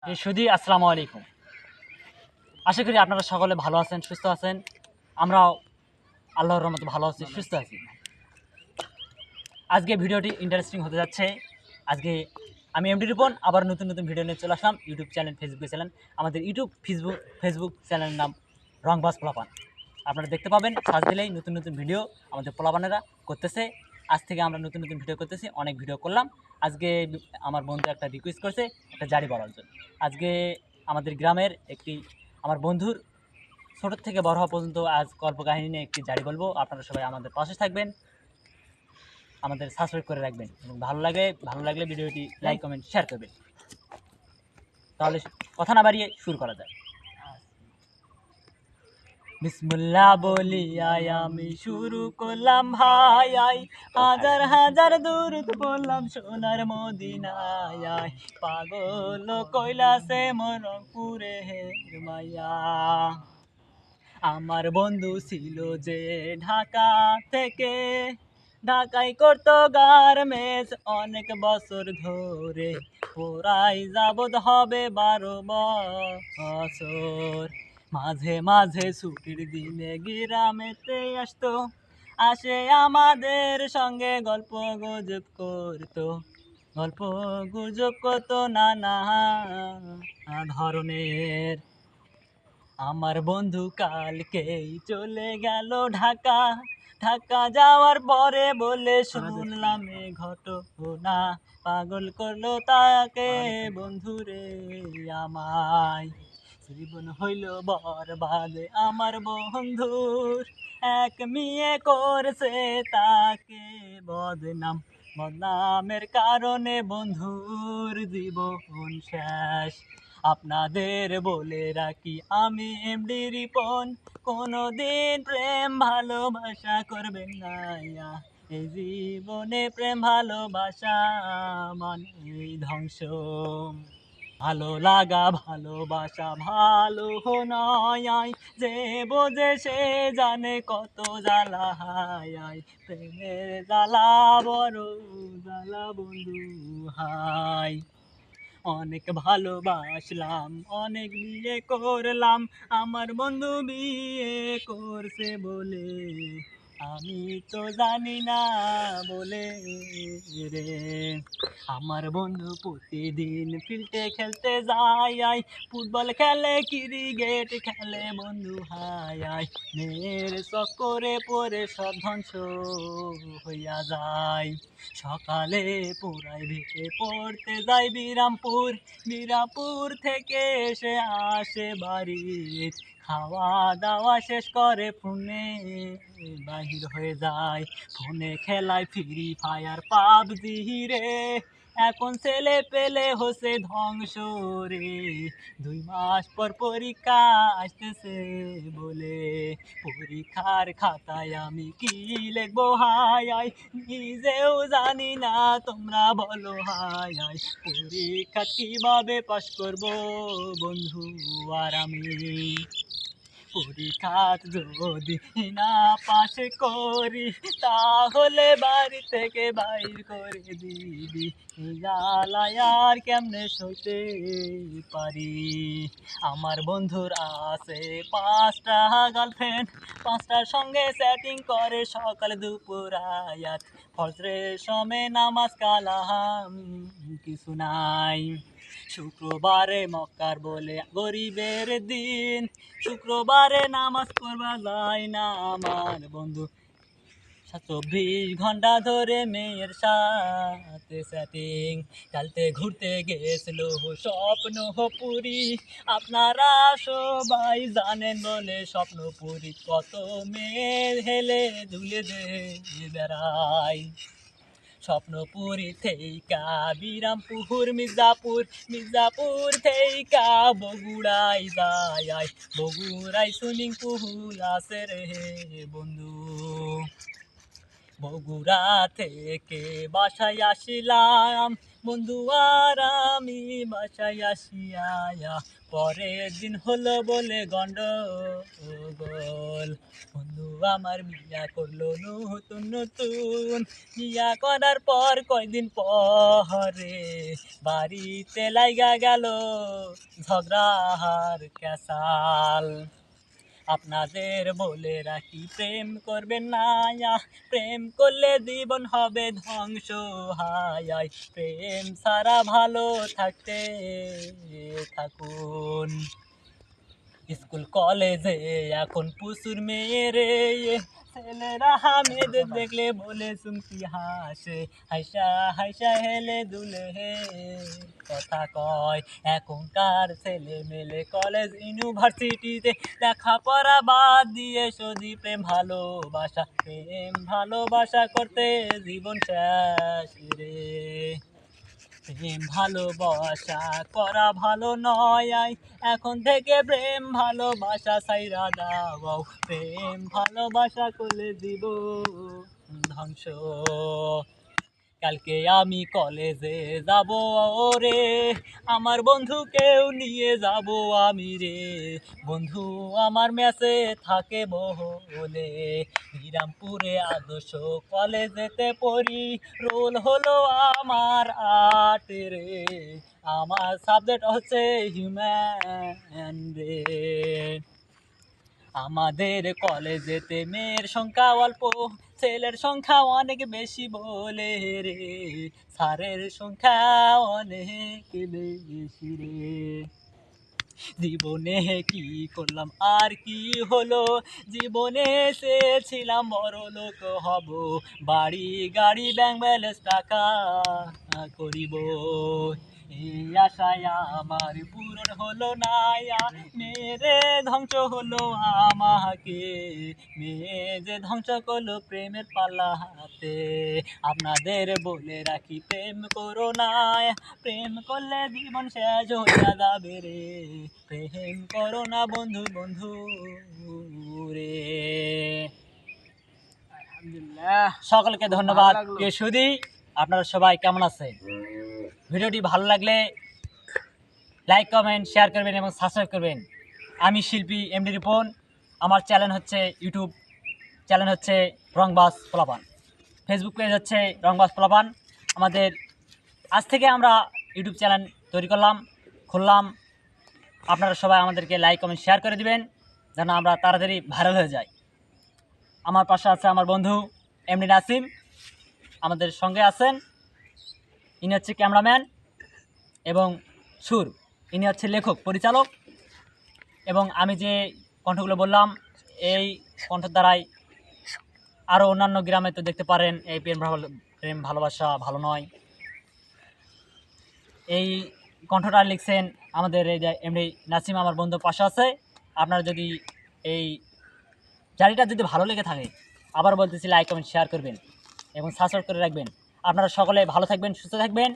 সুধী আসসালামু আলাইকুম। আশা করি আপনারা সকলে ভালো আছেন, সুস্থ আছেন। আমরাও আল্লাহর রহমতে ভালো আছি, সুস্থ আছি। আজকে ভিডিওটি ইন্টারেস্টিং হতে যাচ্ছে। আজকে আমি এমডি রিপন আবার নতুন নতুন ভিডিও নিয়ে চলে আসলাম। YouTube channel, Facebook channel. আমাদের ইউটিউব ফেসবুক চ্যানেলের নাম রংবাজ পোলাপান। আপনারা দেখতে পাবেন, সার্চ দিলেই নতুন নতুন ভিডিও আমাদের পোলাপানেরা করতেছে। আজ থেকে আমরা নতুন নতুন ভিডিও করতেছি, অনেক ভিডিও করলাম। আজকে আমার বন্ধু একটা রিকোয়েস্ট করছে একটা জারি বলার জন্য। আজকে আমাদের গ্রামের আমার বন্ধুর ছোটোর থেকে বড় হওয়া পর্যন্ত আজ কল্পকাহিনী নিয়ে একটি জারি বলবো। আপনারা সবাই আমাদের পাশে থাকবেন, আমাদের সাবস্ক্রাইব করে রাখবেন এবং ভালো লাগলে ভিডিওটি লাইক, কমেন্ট, শেয়ার করবেন। তাহলে কথা না বাড়িয়ে শুরু করা যায়। বিসমিল্লাহ বলিয়া আমি শুরু করলাম ভাই, হাজার হাজার দূরত বললাম সোনার মদিনায়। পাগল কইলাসে মোর রংপুরে হে মাইয়া। আমার বন্ধু ছিল যে ঢাকা থেকে, ঢাকায় করতো গার্মেন্টস অনেক বছর ধরে। ওরাই যাবত হবে 12 বছর। মাঝে মাঝে ছুটির দিনে গ্রামেতে আসতো, আসে আমাদের সঙ্গে গল্প গুজব করতো নানা ধরনের। আমার বন্ধু কালকেই চলে গেল ঢাকা, ঢাকা যাওয়ার পরে বলে শুনলাম এ ঘটনা। পাগল করলো তাকে বন্ধুরে আমায়, জীবন হইল বরবাদ আমার বন্ধুর। এক মেয়ে করছে তাকে বদনামের কারণে বন্ধুর জীবন শেষ। আপনাদের বলে রাখি আমি এমডি রিপন, কোনোদিন প্রেম ভালোবাসা করবেন না। এই জীবনে প্রেম ভালোবাসা মানে ধ্বংস। ভালো লাগা ভালোবাসা ভালো নয়, যে বোঝে সে জানে কত জ্বালা হায়। প্রেমের জ্বালা বড় জ্বালা বন্ধু হায়। অনেক ভালোবাসলাম, অনেক বিয়ে করলাম, আমার বন্ধু বিয়ে করছে বলে আমি তো জানি না বলে রে। আমার বন্ধু প্রতিদিন ফিল্ডে খেলতে যায়, ফুটবল খেলে, ক্রিকেট খেলে বন্ধু হায়। মেয়ের চক্করে পরে সব ধ্বংস হইয়া যায়। সকালে প্রাইভেটে পড়তে যাই বিরামপুর থেকে এসে আসে বাড়ি। খাওয়া দাওয়া শেষ করে ফোনে বাহির হয়ে যায়। ফোনে খেলায় ফ্রি ফায়ার পাবজি রে, এখন ছেলে পেলে হচ্ছে ধ্বংস রে। 2 মাস পর পরীক্ষা আসতেছে বলে, পরীক্ষার খাতায় আমি কি লিখবো হায়, নিজেও জানি না, তোমরা বলো হায়। পরীক্ষা কিভাবে পাস করবো বন্ধু আর আমি? পরীক্ষা যদি না পাস করি তাহলে বাড়ি থেকে বাইর করে দিবি। জ্বালায় আর কেমনে সইতে পারি। আমার বন্ধুর আছে 5টা গার্লফ্রেন্ড, 5টার সঙ্গে চ্যাটিং করে সকাল দুপুর রাত। ফজরের সময় নামাজ কালাম কিছু নাই। শুক্রবারে মক্কার বলে গরিবের দিন, শুক্রবারে নামাজ পড়বা যায় না আমার বন্ধু। 24 ঘন্টা ধরে মেয়ের সাথে চ্যাটিং। কালকে ঘুরতে গেছিল স্বপ্নপুরী, আপনারা সবাই জানেন বলে স্বপ্নপুরী কত মেয়ে হেলে দুলে যে বেড়ায়। স্বপ্নপুরী থেইকা বিরামপুর মির্জাপুর থেইকা বগুড়ায় যায়। বগুড়ায় সুইমিং পুল আছে রে বন্ধু। বগুড়া থেকে বাসায় আসিলাম, বন্ধু আর আমি বাসায় আসিয়া পরের দিন হলো বলে গন্ডগোল। বন্ধু আমার বিয়া করলো নতুন নতুন, বিয়া করার পর কয়দিন পরে বাড়িতে লাইগা গেল ঝগড়ার ক্যাসাল। আপনাদের বলে রাখি প্রেম করবেন না, প্রেম করলে জীবন হবে ধ্বংস। হায় প্রেম ছাড়া ভালো থাকতে থাকুন। স্কুল কলেজে এখন প্রচুর মেয়েরে, ছেলেরা মেয়েদের দেখলে বলে চুমকি হাসে, হাইসা হাইসা হেলে দুলে হে কথা কয়। এখনকার ছেলে মেলে কলেজ ইউনিভার্সিটিতে লেখাপড়া বাদ দিয়ে শুধু প্রেম ভালোবাসা করতে জীবন শেষ রে। প্রেম ভালোবাসা করা ভালো নয়, এখন থেকে প্রেম ভালোবাসা ছাইরা দাও। প্রেম ভালোবাসা করলে জীবন ধ্বংস। কালকে আমি কলেজে যাব রে, আমার বন্ধুকেও নিয়ে যাব আমি রে। বন্ধু আমার মেসে থাকে বলে, বিরামপুরে আদর্শ কলেজেতে পড়ি। রোল হলো আমার 8 রে, আমার সাবজেক্ট হচ্ছে হিউম্যান রে। আমাদের কলেজেতে মেয়ের সংখ্যা অল্প, ছেলের সংখ্যা অনেক বেশি বলে রে। স্যারের সংখ্যা অনেক বেশি রে। জীবনে কি করলাম আর কি হলো, জীবনে চেয়েছিলাম বড় লোক হব, বাড়ি গাড়ি ব্যাংক ব্যালেন্স টাকা করিব। এই আশায় আমার পূরণ হলো না, মেরে ধ্বংস হলো আমাকে, মেয়ে যে ধ্বংস করলো প্রেমের পাল্লাতে। আপনাদের বলে রাখি প্রেম করো না, প্রেম করলে জীবন শেষ হয়ে যাবে রে। প্রেম করো না বন্ধু বন্ধু রে। আলহামদুলিল্লাহ, সকলকে ধন্যবাদ। প্রিয় সুধী, আপনারা সবাই কেমন আছেন? ভিডিওটি ভালো লাগলে লাইক কমেন্ট শেয়ার করবেন এবং সাবস্ক্রাইব করবেন। আমি শিল্পী এমডি রিপন, আমার চ্যানেল হচ্ছে ইউটিউব চ্যানেল হচ্ছে রংবাজ পোলাপান, ফেসবুক পেজ হচ্ছে রংবাজ পোলাপান। আমাদের আজ থেকে আমরা ইউটিউব চ্যানেল তৈরি খুললাম। আপনারা সবাই আমাদেরকে লাইক কমেন্ট শেয়ার করে দিবেন যেন আমরা তাড়াতাড়ি ভাইরাল হয়ে যাই। আমার পাশে আছে আমার বন্ধু এমডি নাসিম, আমাদের সঙ্গে আছেন। ইনি হচ্ছে ক্যামেরাম্যান এবং সুর, ইনি হচ্ছে লেখক পরিচালক। এবং আমি যে কণ্ঠগুলো বললাম, এই কণ্ঠ দ্বারাই আরও অন্যান্য গ্রামে তো দেখতে পারেন এই প্রেম ভালোবাসা ভালো নয়, এই কণ্ঠটা লিখছেন আমাদের এই যে এমডি নাসিম, আমার বন্ধু পাশে আছে। আপনারা যদি এই জারিটা যদি ভালো লেগে থাকে, আবার বলতেছি লাইক কমেন্ট শেয়ার করবেন এবং সাবস্ক্রাইব করে রাখবেন। আপনারা সকলে ভালো থাকবেন, সুস্থ থাকবেন।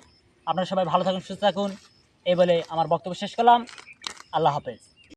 আপনারা সবাই ভালো থাকুন, সুস্থ থাকুন, এই বলে আমার বক্তব্য শেষ করলাম। আল্লাহ হাফেজ।